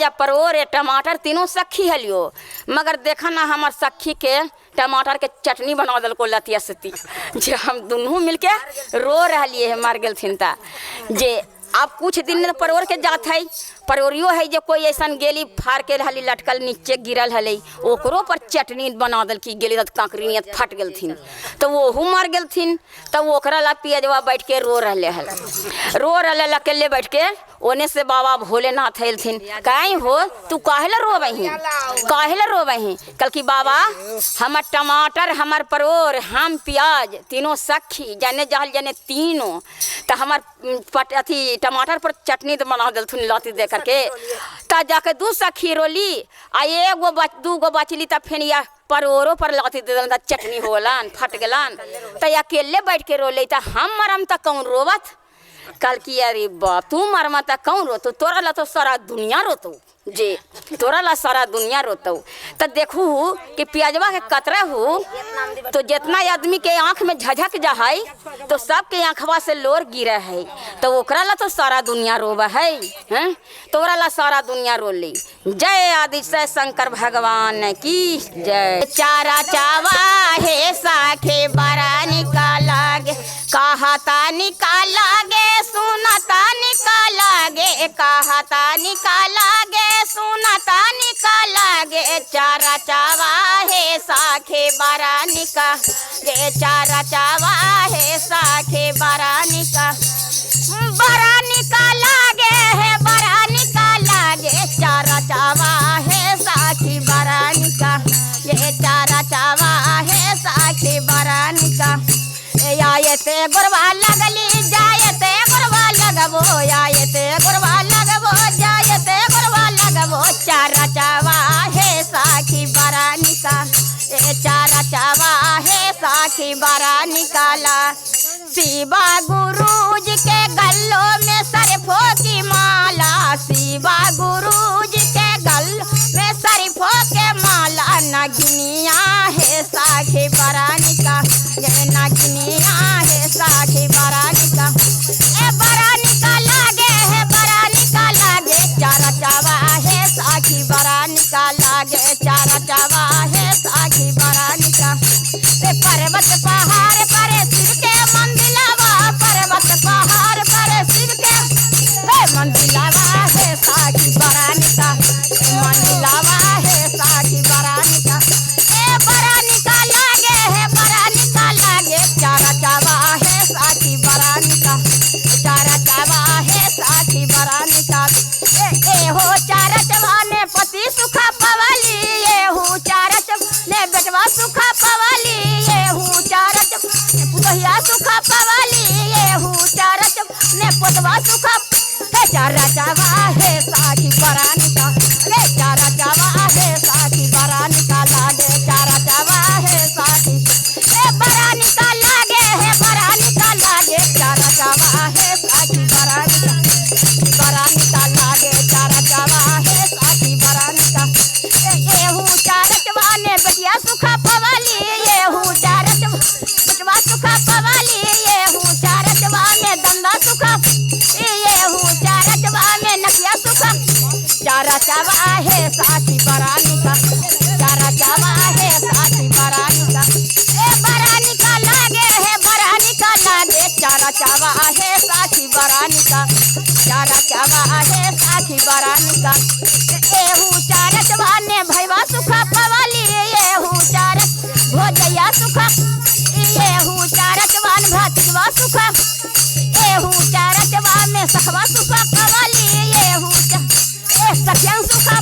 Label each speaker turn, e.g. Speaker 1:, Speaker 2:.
Speaker 1: या परोर या टमाटर तीनों सखी हलियो, मगर देखा ना हमार सखी के टमाटर के चटनी बना दल को लतिया सती जे हम दोनों मिलके रो रही है मर गलथिन ता जे अब कुछ दिन परोर के जात है परोरियो है जो कोई ऐसा गेली फाड़ के हली लटकल नीचे गिरल हले ओकरो पर चटनी बना दल की गेली कांकरी फट गलथिन तो वो मर गलथिन तब वो ओकरा ला पियजवा बैठ के रो रहे अकेले बैठ के ओने से बाबा भोलेनाथ हेलथिन कहीं हो तू काहेला रोबही कल की बाबा हमार टमाटर हमार परोर हम प्याज तीनों सखी जाने जहल जाने तीनों तो हमार अथी टमाटर पर चटनी तो बना दलथुन लाती दे करके ता जाके दू सखी रोली आ एगो दू गो बचली तब फिर या परोरो पर लाती दे दल चटनी होलन फट गलन तो अकेले बैठ के रोले तो हम मरम तक कौन रोवत कल की अरे बाप तू मरमा तक कौन रोतो तोरा ला तो सारा दुनिया रोतो जे तोरा ला सारा दुनिया रोतो तो देखू कि प्याजवा के कतरा हो तो जितना आदमी के आँख में झझक जा है तो सबके आँखवा से लोर गिरा है तो ओकरा ला तो सारा दुनिया रोवा है तोरा ला सारा दुनिया रोली। जय आदिशय शंकर भगवान की जय। चारा चावा है साखे बरा निकाला गे कहता निकाला गे सुनता निकाला गे कहता निकाला गे सुनता निकाला गे चारा चावा है साखे बरा निका गे चारा चावा है साखे बरा निकाला गे है बरा निकाला गे चारा चावा है साखी बरा निका ये चारा चावा है साखी बरा निका आयते गुरवा लगली जायते गुरवा लगबो आयते गुरवा लगबो जायते गुरवा लगबो चारा चावा है साखी बरा निका ए चारा चावा है साखी बरा निकाला। शिवा गुरुज के गल्लों में सरफों की माला शिवा गुरुज के गल्लों में सरफों के माला नगनिया है साखी बरा निका ये नगनिया है साखी बरा निका ए बरा निकाला गे है बरा निकाला गे चारा चावा है साखी बरा निकाला गे चारा चावा है साखी बरा निका। पर्वत पहाड़ पर शिव के मंदिलावा पर्वत पहाड़ पर शिव के मंदिलावा है साखी बरा निका मंदिलावा है साखी बरा निका ए बरा निकाला गे है बरा निकाला गे चारा चावा है साखी बरा निका चारा चावा है साखी बरा निका ए हो चारा चावा ने पति सुखा पवाली ये हो चारा ने बेटवा सुखा पवाली ये हो चारा पुतहिया सुखा पवाली ये हो चारा ने पुतवा सुखा चारा चावा है साखी बरा निका रे चारा चावा है साखी बरा निकाला गे चारा चावा है साखी ए बरा निकाला गे है बरा निकाला गे चारा चावा है साखी बरा निकाला गे चारा चावा है साखी बरा निका ए हूँ चारा चवा ने बेटिया सुखा पवाली ये हूँ चारा बेटवा सुखा पवाली ये हूँ चारा चवा ने दंदा सुखा ये हूँ चारा चवा में नकिया सुखा चारा चावा है साखी बरा निका चारा चावा है साखी बरा निका ए बरा निकाला गे है बरा निकाला गे चारा चावा है साखी बरा निका चारा चावा है साखी बरा निका ए हूँ चारा चवा ने भैया सुखा पवाली ये हूँ चारा भोजैया सुखा ये हूँ चारा चवान भातिजवा सुखा ए हूँ चारा चवा में सखवा सुखा पवाली ये हूँ सखिया सुखा